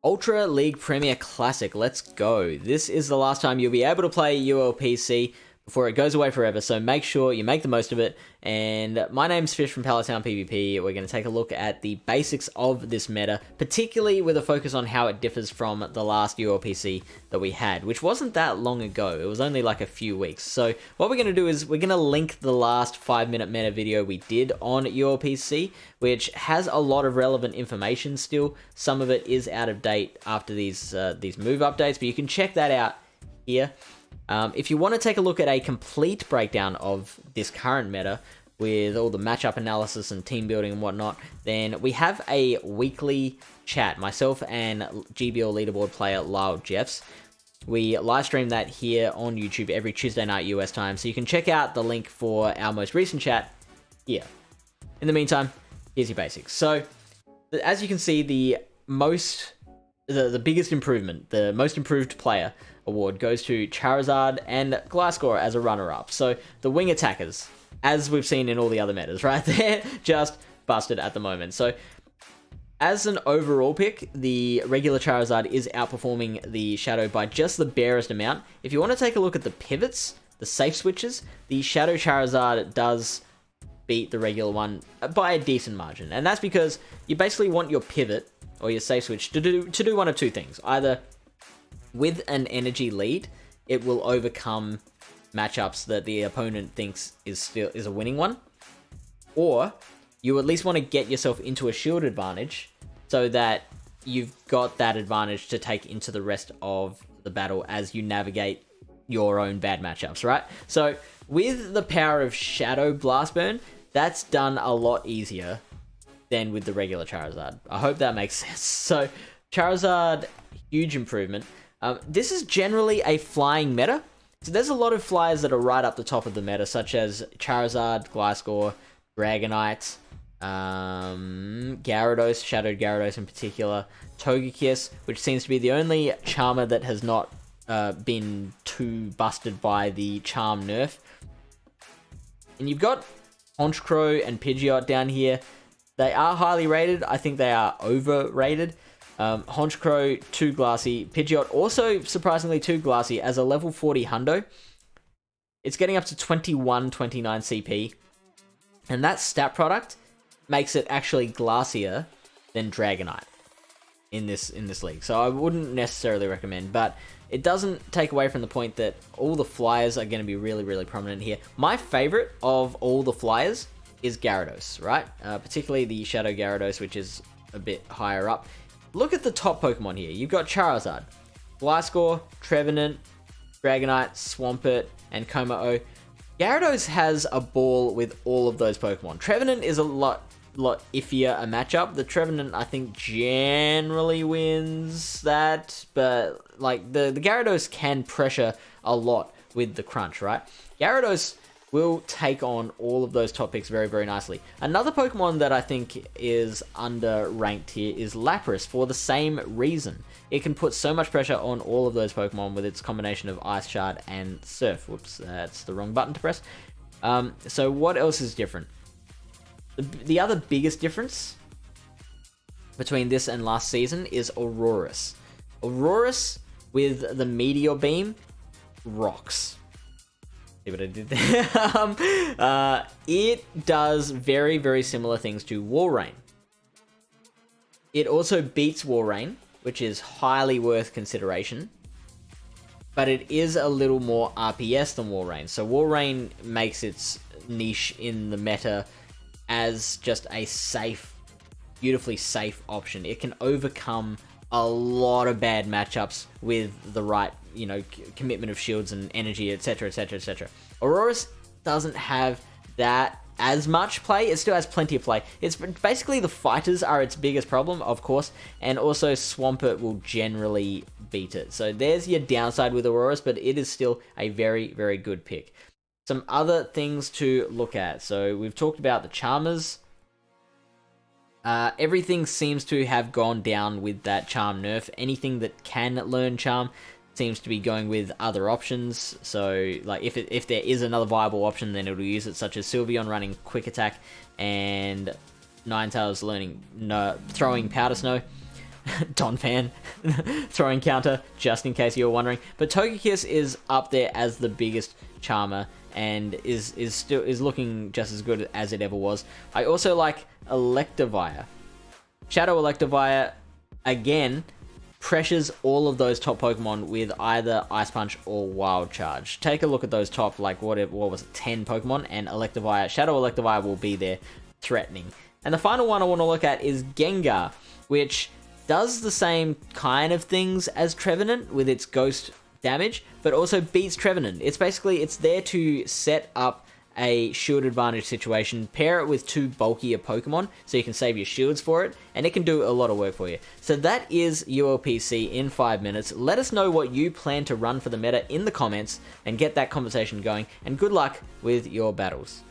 Ultra League Premier Classic, let's go. This is the last time you'll be able to play ULPC before it goes away forever, so make sure you make the most of it. And my name's Fish from Pallet Town PvP. We're going to take a look at the basics of this meta, particularly with a focus on how it differs from the last ULPC that we had, which wasn't that long ago. It was only like a few weeks. So what we're going to do is we're going to link the last 5-minute meta video we did on ULPC, which has a lot of relevant information still. Some of it is out of date after these move updates, but you can check that out here. If you want to take a look at a complete breakdown of this current meta with all the matchup analysis and team building and whatnot, then we have a weekly chat, myself and GBL leaderboard player Lyle Jeffs. We live stream that here on YouTube every Tuesday night US time, so you can check out the link for our most recent chat here. In the meantime, here's your basics. So, as you can see, the biggest improvement, the most improved player award goes to Charizard and Gliscor as a runner-up. So the wing attackers, as we've seen in all the other metas, right? They're just busted at the moment. So as an overall pick, the regular Charizard is outperforming the Shadow by just the barest amount. If you want to take a look at the pivots, the safe switches, the Shadow Charizard does beat the regular one by a decent margin. And that's because you basically want your pivot or your safe switch to do one of two things. Either with an energy lead, it will overcome matchups that the opponent thinks is a winning one, or you at least want to get yourself into a shield advantage so that you've got that advantage to take into the rest of the battle as you navigate your own bad matchups, right? So with the power of Shadow Blast Burn, that's done a lot easier than with the regular Charizard. I hope that makes sense. So Charizard, huge improvement. This is generally a flying meta, so there's a lot of flyers that are right up the top of the meta, such as Charizard, Gliscor, Dragonite, Gyarados, Shadowed Gyarados in particular, Togekiss, which seems to be the only Charmer that has not been too busted by the Charm nerf. And you've got Honchkrow and Pidgeot down here. They are highly rated. I think they are overrated. Honchkrow, too glassy. Pidgeot, also surprisingly too glassy as a level 40 hundo. It's getting up to 21-29 CP. And that stat product makes it actually glassier than Dragonite in this league. So I wouldn't necessarily recommend, but it doesn't take away from the point that all the flyers are going to be really, really prominent here. My favorite of all the flyers is Gyarados, right? Particularly the Shadow Gyarados, which is a bit higher up. Look at the top Pokemon here. You've got Charizard, Gliscor, Trevenant, Dragonite, Swampert, and Kommo-o. Gyarados has a ball with all of those Pokemon. Trevenant is a lot iffier a matchup. The Trevenant, I think, generally wins that, but like the Gyarados can pressure a lot with the crunch, right? Gyarados will take on all of those top picks very, very nicely. Another Pokemon that I think is underranked here is Lapras for the same reason. It can put so much pressure on all of those Pokemon with its combination of Ice Shard and Surf. Whoops, that's the wrong button to press. So what else is different? The other biggest difference between this and last season is Aurorus. Aurorus with the Meteor Beam rocks. See what I did there? It does very, very similar things to Walrein. It also beats Walrein, which is highly worth consideration. But it is a little more RPS than Walrein. So Walrein makes its niche in the meta as just a safe, beautifully safe option. It can overcome a lot of bad matchups with the right, commitment of shields and energy, etc, etc, etc. Aurorus doesn't have that as much play. It still has plenty of play. It's basically the fighters are its biggest problem, of course, and also Swampert will generally beat it. So there's your downside with Aurorus, but it is still a very, very good pick. Some other things to look at. So we've talked about the Charmers. Everything seems to have gone down with that Charm nerf. Anything that can learn Charm seems to be going with other options. So, like, if there is another viable option, then it'll use it, such as Sylveon running Quick Attack and Ninetales learning throwing Powder Snow. Donphan throwing counter, just in case you were wondering. But Togekiss is up there as the biggest charmer and is looking just as good as it ever was. I also like Electivire. Shadow Electivire, again, pressures all of those top Pokemon with either Ice Punch or Wild Charge. Take a look at those top, like, what was it, 10 Pokemon, and Electivire, Shadow Electivire will be there threatening. And the final one I want to look at is Gengar, which does the same kind of things as Trevenant with its ghost damage, but also beats Trevenant. It's there to set up a shield advantage situation, pair it with two bulkier Pokemon so you can save your shields for it, and it can do a lot of work for you. So that is ULPC in 5 minutes. Let us know what you plan to run for the meta in the comments and get that conversation going, and good luck with your battles.